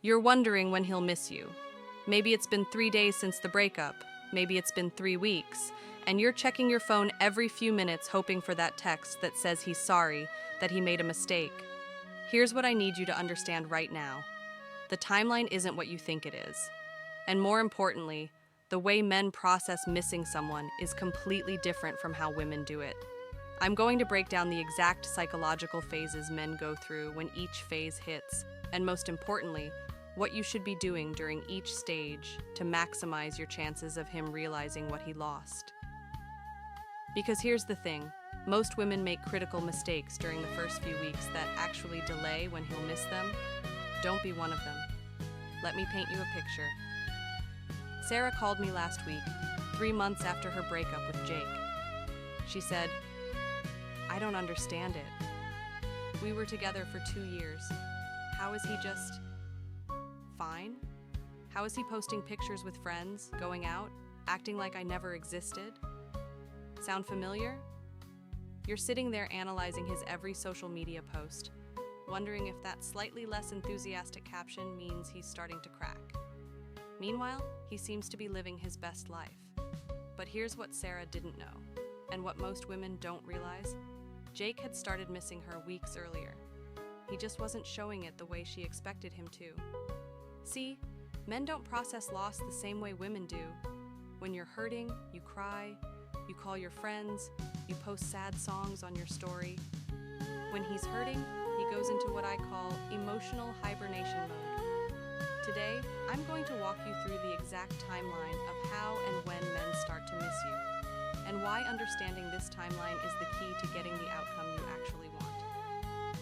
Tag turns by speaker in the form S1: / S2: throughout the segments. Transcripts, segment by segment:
S1: You're wondering when he'll miss you. Maybe it's been 3 days since the breakup. Maybe it's been 3 weeks. And you're checking your phone every few minutes hoping for that text that says he's sorry, that he made a mistake. Here's what I need you to understand right now. The timeline isn't what you think it is. And more importantly, the way men process missing someone is completely different from how women do it. I'm going to break down the exact psychological phases men go through when each phase hits, and most importantly, what you should be doing during each stage to maximize your chances of him realizing what he lost. Because here's the thing, most women make critical mistakes during the first few weeks that actually delay when he'll miss them. Don't be one of them. Let me paint you a picture. Sarah called me last week, 3 months after her breakup with Jake. She said, "I don't understand it. We were together for 2 years. How is he just fine? How is he posting pictures with friends, going out, acting like I never existed?" Sound familiar? You're sitting there analyzing his every social media post, wondering if that slightly less enthusiastic caption means he's starting to crack. Meanwhile, he seems to be living his best life. But here's what Sarah didn't know, and what most women don't realize. Jake had started missing her weeks earlier. He just wasn't showing it the way she expected him to. See, men don't process loss the same way women do. When you're hurting, you cry, you call your friends, you post sad songs on your story. When he's hurting, he goes into what I call emotional hibernation mode. Today, I'm going to walk you through the exact timeline of how and when men start to miss you, and why understanding this timeline is the key to getting the outcome you actually want.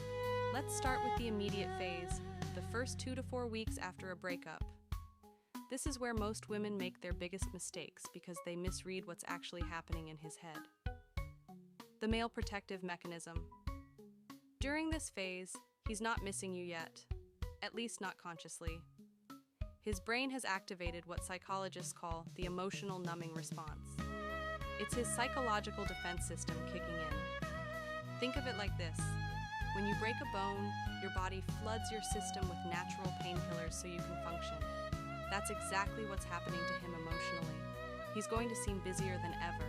S1: Let's start with the immediate phase, the first 2 to 4 weeks after a breakup. This is where most women make their biggest mistakes because they misread what's actually happening in his head. The male protective mechanism. During this phase, he's not missing you yet, at least not consciously. His brain has activated what psychologists call the emotional numbing response. It's his psychological defense system kicking in. Think of it like this. When you break a bone, your body floods your system with natural painkillers so you can function. That's exactly what's happening to him emotionally. He's going to seem busier than ever.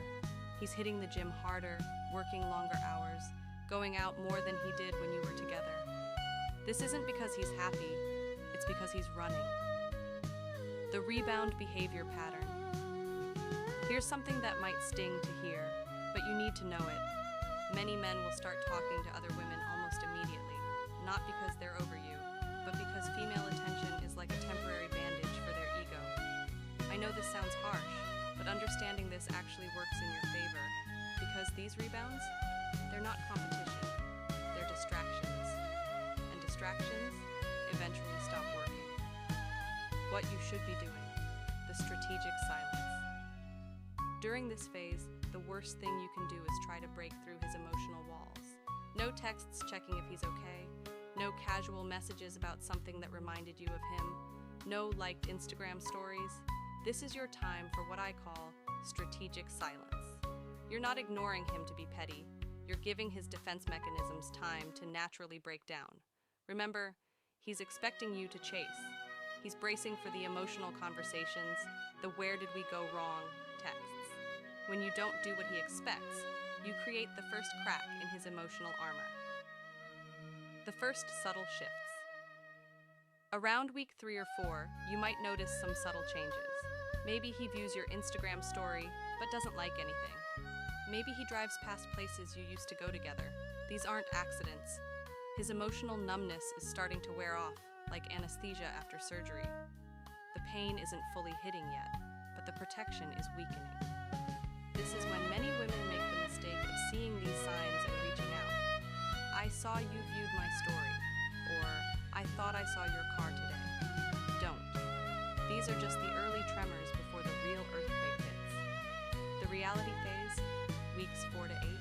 S1: He's hitting the gym harder, working longer hours, going out more than he did when you were together. This isn't because he's happy, it's because he's running. The rebound behavior pattern. Here's something that might sting to hear, but you need to know it. Many men will start talking to other women almost immediately, not because they're over you, but because female attention is like a temporary bandage for their ego. I know this sounds harsh, but understanding this actually works in your favor, because these rebounds, they're not competition, they're distractions. And distractions eventually stop working. What you should be doing, the strategic silence. During this phase, the worst thing you can do is try to break through his emotional walls. No texts checking if he's okay, no casual messages about something that reminded you of him, no liked Instagram stories. This is your time for what I call strategic silence. You're not ignoring him to be petty. You're giving his defense mechanisms time to naturally break down. Remember, he's expecting you to chase. He's bracing for the emotional conversations, the "where did we go wrong" texts. When you don't do what he expects, you create the first crack in his emotional armor. The first subtle shifts. Around week 3 or 4, you might notice some subtle changes. Maybe he views your Instagram story, but doesn't like anything. Maybe he drives past places you used to go together. These aren't accidents. His emotional numbness is starting to wear off, like anesthesia after surgery. The pain isn't fully hitting yet, but the protection is weakening. This is when many women make the mistake of seeing these signs and reaching out. "I saw you viewed my story," or "I thought I saw your car today." Don't. These are just the early tremors before the real earthquake hits. The reality phase, weeks 4 to 8.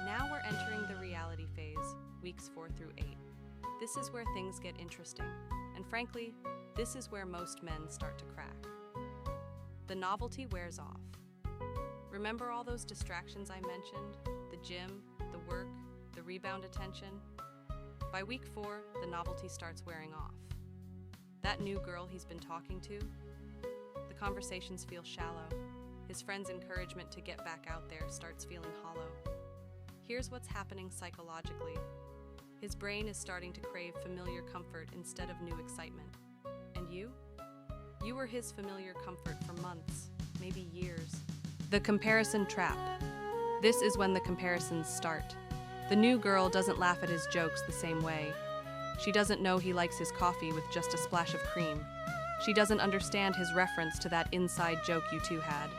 S1: Now we're entering the reality phase, weeks 4 through 8. This is where things get interesting, and frankly, this is where most men start to crack. The novelty wears off. Remember all those distractions I mentioned? The gym, the work, the rebound attention? By week 4, the novelty starts wearing off. That new girl he's been talking to? The conversations feel shallow. His friend's encouragement to get back out there starts feeling hollow. Here's what's happening psychologically. His brain is starting to crave familiar comfort instead of new excitement. And you? You were his familiar comfort for months, maybe years. The comparison trap. This is when the comparisons start. The new girl doesn't laugh at his jokes the same way. She doesn't know he likes his coffee with just a splash of cream. She doesn't understand his reference to that inside joke you two had.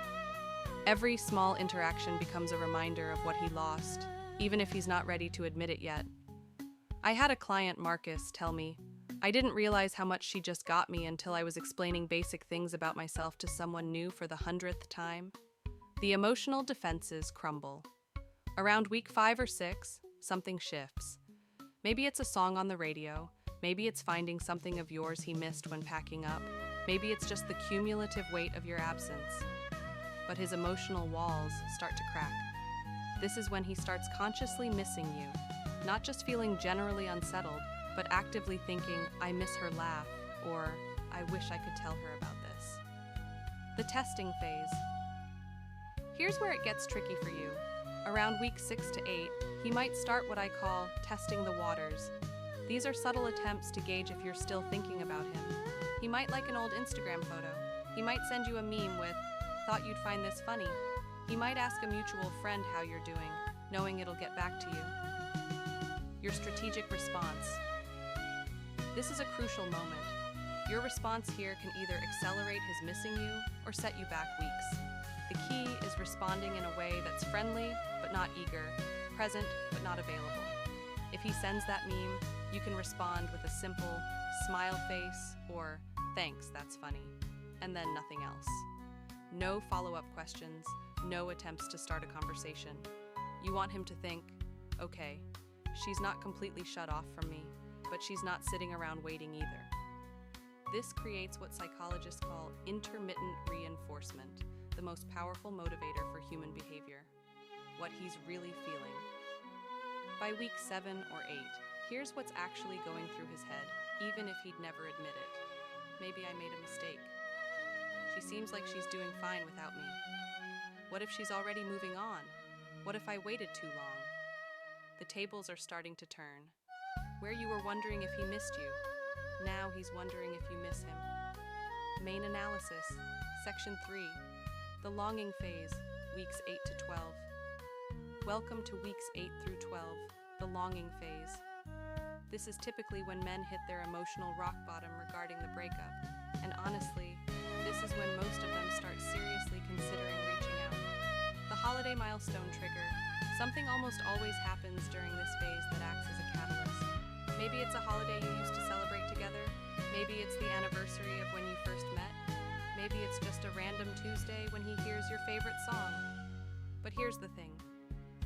S1: Every small interaction becomes a reminder of what he lost, even if he's not ready to admit it yet. I had a client, Marcus, tell me, "I didn't realize how much she just got me until I was explaining basic things about myself to someone new for the 100th time." The emotional defenses crumble. Around week 5 or 6, something shifts. Maybe it's a song on the radio. Maybe it's finding something of yours he missed when packing up. Maybe it's just the cumulative weight of your absence. But his emotional walls start to crack. This is when he starts consciously missing you, not just feeling generally unsettled, but actively thinking, "I miss her laugh," or "I wish I could tell her about this." The testing phase. Here's where it gets tricky for you. Around week 6 to 8, he might start what I call testing the waters. These are subtle attempts to gauge if you're still thinking about him. He might like an old Instagram photo. He might send you a meme with, "Thought you'd find this funny." He might ask a mutual friend how you're doing, knowing it'll get back to you. Your strategic response. This is a crucial moment. Your response here can either accelerate his missing you or set you back weeks. The key is responding in a way that's friendly but not eager, present but not available. If he sends that meme, you can respond with a simple smile face or "Thanks, that's funny," and then nothing else. No follow-up questions, no attempts to start a conversation. You want him to think, "Okay, she's not completely shut off from me, but she's not sitting around waiting either." This creates what psychologists call intermittent reinforcement, the most powerful motivator for human behavior. What he's really feeling. By week 7 or 8, here's what's actually going through his head, even if he'd never admit it. Maybe I made a mistake. She seems like she's doing fine without me. What if she's already moving on? What if I waited too long? The tables are starting to turn. Where you were wondering if he missed you, now he's wondering if you miss him. Main analysis, section 3, the longing phase, weeks 8 to 12. Welcome to weeks 8 through 12, the longing phase. This is typically when men hit their emotional rock bottom regarding the breakup, and honestly, this is when most of them start seriously considering reaching out. The holiday milestone trigger. Something almost always happens during this phase that acts as a catalyst. Maybe it's a holiday you used to celebrate together. Maybe it's the anniversary of when you first met. Maybe it's just a random Tuesday when he hears your favorite song. But here's the thing.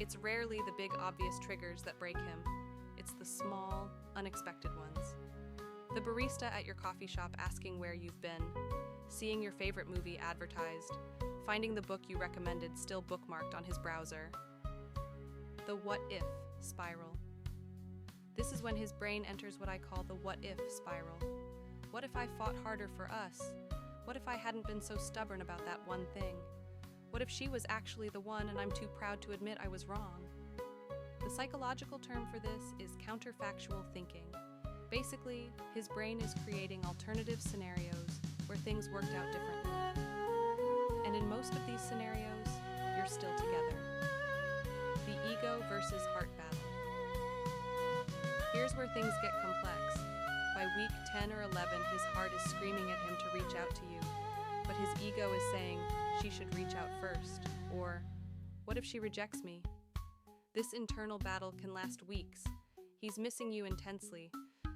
S1: It's rarely the big obvious triggers that break him. It's the small, unexpected ones. The barista at your coffee shop asking where you've been, seeing your favorite movie advertised, finding the book you recommended still bookmarked on his browser. The what if spiral. This is when his brain enters what I call the what if spiral. What if I fought harder for us? What if I hadn't been so stubborn about that one thing? What if she was actually the one and I'm too proud to admit I was wrong? The psychological term for this is counterfactual thinking. Basically, his brain is creating alternative scenarios where things worked out differently. And in most of these scenarios, you're still together. The ego versus heart battle. Here's where things get complex. By week 10 or 11, his heart is screaming at him to reach out to you, but his ego is saying, "She should reach out first," or "What if she rejects me?" This internal battle can last weeks. He's missing you intensely,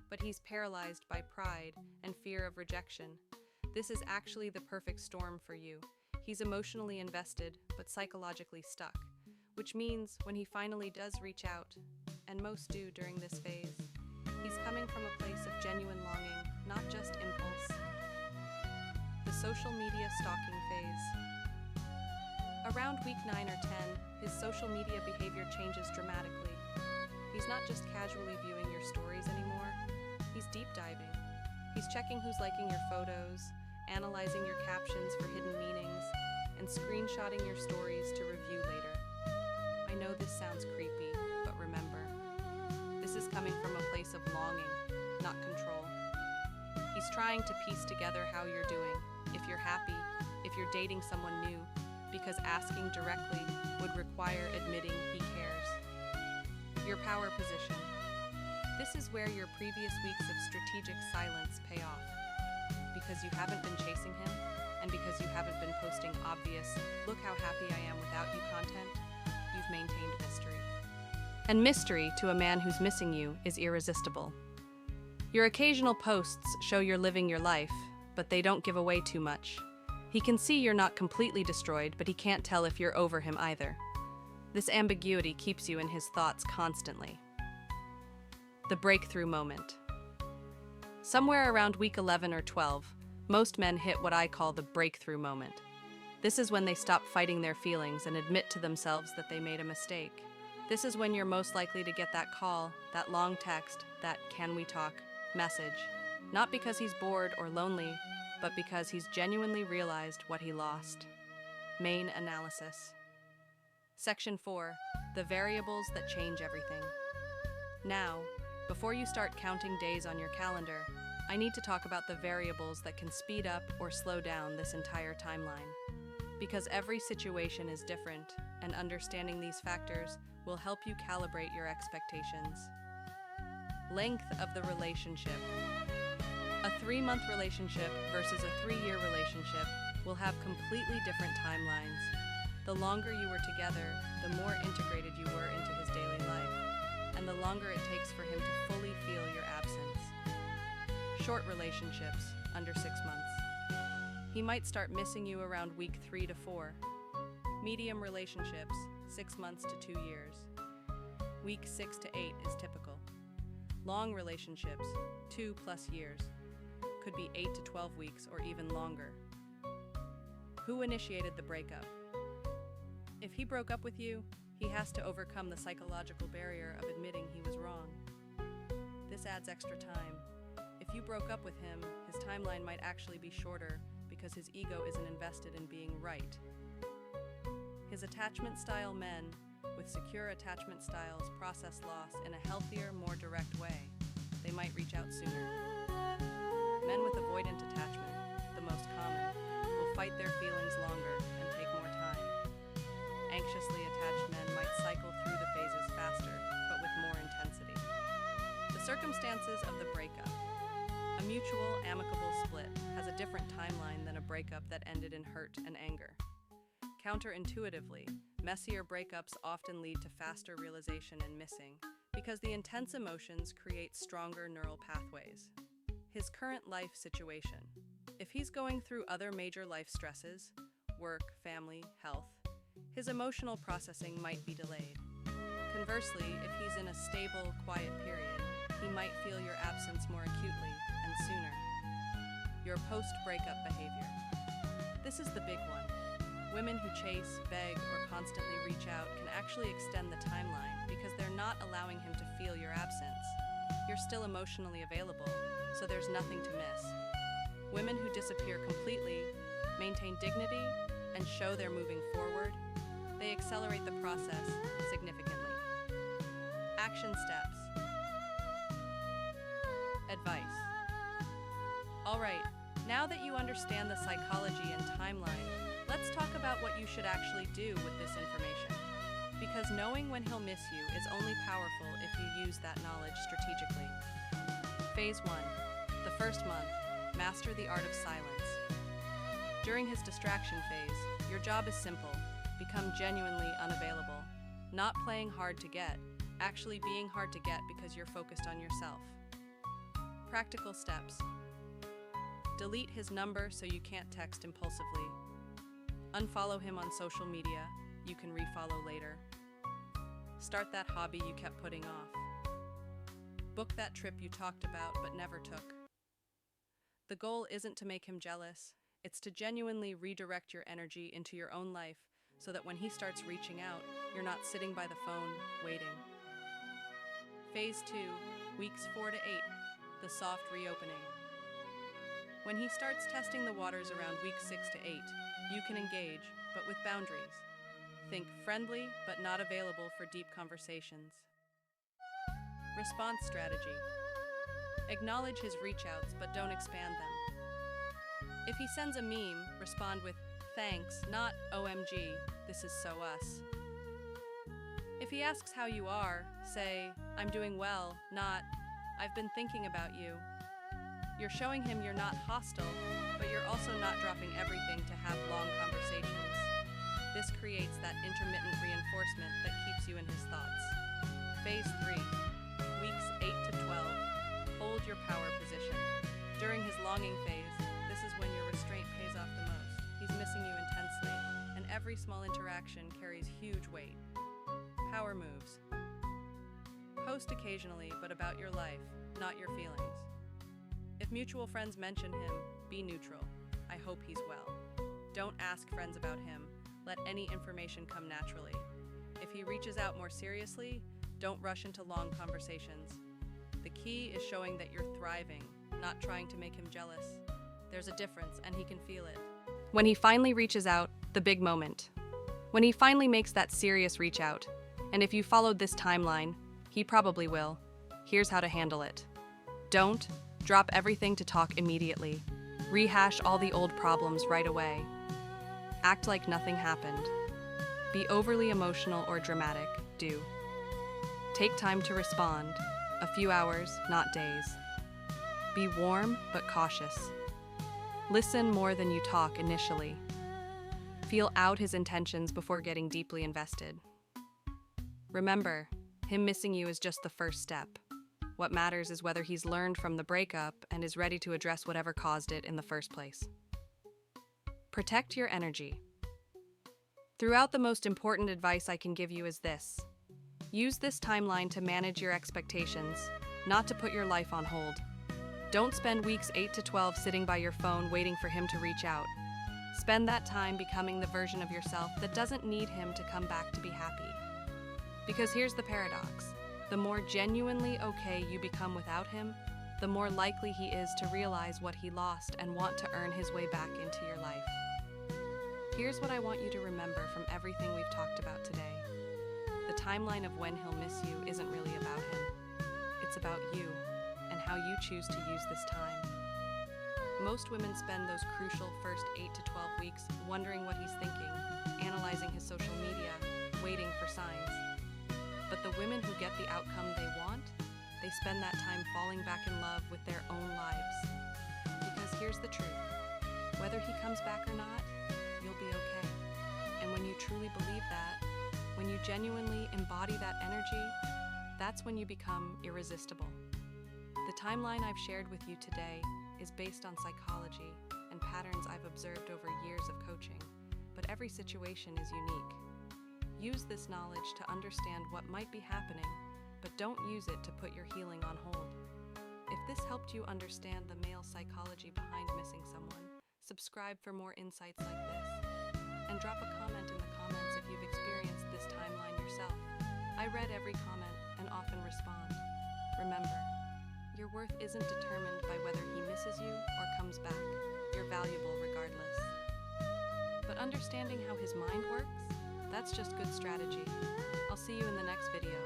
S1: but he's paralyzed by pride and fear of rejection. This is actually the perfect storm for you. He's emotionally invested, but psychologically stuck, which means when he finally does reach out, and most do during this phase, he's coming from a place of genuine longing, not just impulse. The social media stalking phase. Around week 9 or 10, his social media behavior changes dramatically. He's not just casually viewing your stories anymore, he's deep diving. He He's checking who's liking your photos, analyzing your captions for hidden meanings, and screenshotting your stories to review later. I know this sounds creepy, but remember, this is coming from a place of longing, not control. He's trying to piece together how you're doing, if you're happy, if you're dating someone new, because asking directly would require admitting he cares. Your power position. This is where your previous weeks of strategic silence pay off. Because you haven't been chasing him, and because you haven't been posting obvious, look how happy I am without you content, you've maintained mystery. And mystery, to a man who's missing you, is irresistible. Your occasional posts show you're living your life, but they don't give away too much. He can see you're not completely destroyed, but he can't tell if you're over him either. This ambiguity keeps you in his thoughts constantly. The breakthrough moment. Somewhere around week 11 or 12, most men hit what I call the breakthrough moment. This is when they stop fighting their feelings and admit to themselves that they made a mistake. This is when you're most likely to get that call, that long text, that "can we talk" message. Not because he's bored or lonely, but because he's genuinely realized what he lost. Main analysis. Section 4. The variables that change everything. Now, before you start counting days on your calendar, I need to talk about the variables that can speed up or slow down this entire timeline. Because every situation is different, and understanding these factors will help you calibrate your expectations. Length of the relationship. A 3-month relationship versus a 3-year relationship will have completely different timelines. The longer you were together, the more integrated you were into his daily life, and the longer it takes for him to fully feel your absence. Short relationships, under 6 months. He might start missing you around week 3 to 4. Medium relationships, 6 months to 2 years. Week 6 to 8 is typical. Long relationships, 2+ years. Could be 8 to 12 weeks or even longer. Who initiated the breakup? If he broke up with you, he has to overcome the psychological barrier of admitting he was wrong. This adds extra time. If you broke up with him, his timeline might actually be shorter because his ego isn't invested in being right. His attachment style men with secure attachment styles process loss in a healthier, more direct way. They might reach out sooner. Men with avoidant attachment, the most common, will fight their feelings longer and take more time. Anxiously attached men might cycle through the phases faster, but with more intensity. The circumstances of the breakup. A mutual, amicable split has a different timeline than a breakup that ended in hurt and anger. Counterintuitively, messier breakups often lead to faster realization and missing because the intense emotions create stronger neural pathways. His current life situation. If he's going through other major life stresses, work, family, health, his emotional processing might be delayed. Conversely, if he's in a stable, quiet period, he might feel your absence more acutely and sooner. Your post-breakup behavior. This is the big one. Women who chase, beg, or constantly reach out can actually extend the timeline because they're not allowing him to feel your absence. You're still emotionally available, so there's nothing to miss. Women who disappear completely, maintain dignity, and show they're moving forward, they accelerate the process significantly. Action steps. Advice. All right, now that you understand the psychology and timeline, let's talk about what you should actually do with this information. Because knowing when he'll miss you is only powerful if you use that knowledge strategically. Phase 1. The first month, master the art of silence. During his distraction phase, your job is simple. Become genuinely unavailable. Not playing hard to get, actually being hard to get because you're focused on yourself. Practical steps. Delete his number so you can't text impulsively. Unfollow him on social media. You can refollow later. Start that hobby you kept putting off. Book that trip you talked about but never took. The goal isn't to make him jealous. It's to genuinely redirect your energy into your own life so that when he starts reaching out, you're not sitting by the phone, waiting. Phase 2, weeks 4 to 8, the soft reopening. When he starts testing the waters around week 6 to 8, you can engage, but with boundaries. Think friendly, but not available for deep conversations. Response strategy. Acknowledge his reach-outs, but don't expand them. If he sends a meme, respond with, "Thanks," not "OMG, this is so us." If he asks how you are, say, "I'm doing well," not, "I've been thinking about you." You're showing him you're not hostile, but you're also not dropping everything to have long conversations. This creates that intermittent reinforcement that keeps you in his thoughts. Phase 3, weeks 8 to 12. Hold your power position. During his longing phase, this is when your restraint pays off the most. He's missing you intensely, and every small interaction carries huge weight. Power moves. Post occasionally, but about your life, not your feelings. If mutual friends mention him, be neutral. I hope he's well. Don't ask friends about him. Let any information come naturally. If he reaches out more seriously, don't rush into long conversations. The key is showing that you're thriving, not trying to make him jealous. There's a difference, and he can feel it. When he finally reaches out, the big moment. When he finally makes that serious reach out, and if you followed this timeline, he probably will. Here's how to handle it. Don't drop everything to talk immediately. Rehash all the old problems right away. Act like nothing happened. Be overly emotional or dramatic. Do. Take time to respond. A few hours, not days. Be warm but cautious. Listen more than you talk initially. Feel out his intentions before getting deeply invested. Remember, him missing you is just the first step. What matters is whether he's learned from the breakup and is ready to address whatever caused it in the first place. Protect your energy. Throughout, the most important advice I can give you is this. Use this timeline to manage your expectations, not to put your life on hold. Don't spend weeks 8 to 12 sitting by your phone waiting for him to reach out. Spend that time becoming the version of yourself that doesn't need him to come back to be happy. Because here's the paradox. The more genuinely okay you become without him, the more likely he is to realize what he lost and want to earn his way back into your life. Here's what I want you to remember from everything we've talked about today. The timeline of when he'll miss you isn't really about him. It's about you and how you choose to use this time. Most women spend those crucial first 8 to 12 weeks wondering what he's thinking, analyzing his social media, waiting for signs. But the women who get the outcome they want, they spend that time falling back in love with their own lives. Because here's the truth. Whether he comes back or not, you'll be okay. And when you truly believe that, when you genuinely embody that energy, that's when you become irresistible. The timeline I've shared with you today is based on psychology and patterns I've observed over years of coaching, but every situation is unique. Use this knowledge to understand what might be happening, but don't use it to put your healing on hold. If this helped you understand the male psychology behind missing someone, subscribe for more insights like this. And drop a comment in the comments if you've experienced this timeline yourself. I read every comment and often respond. Remember, your worth isn't determined by whether he misses you or comes back. You're valuable regardless. But understanding how his mind works, that's just good strategy. I'll see you in the next video.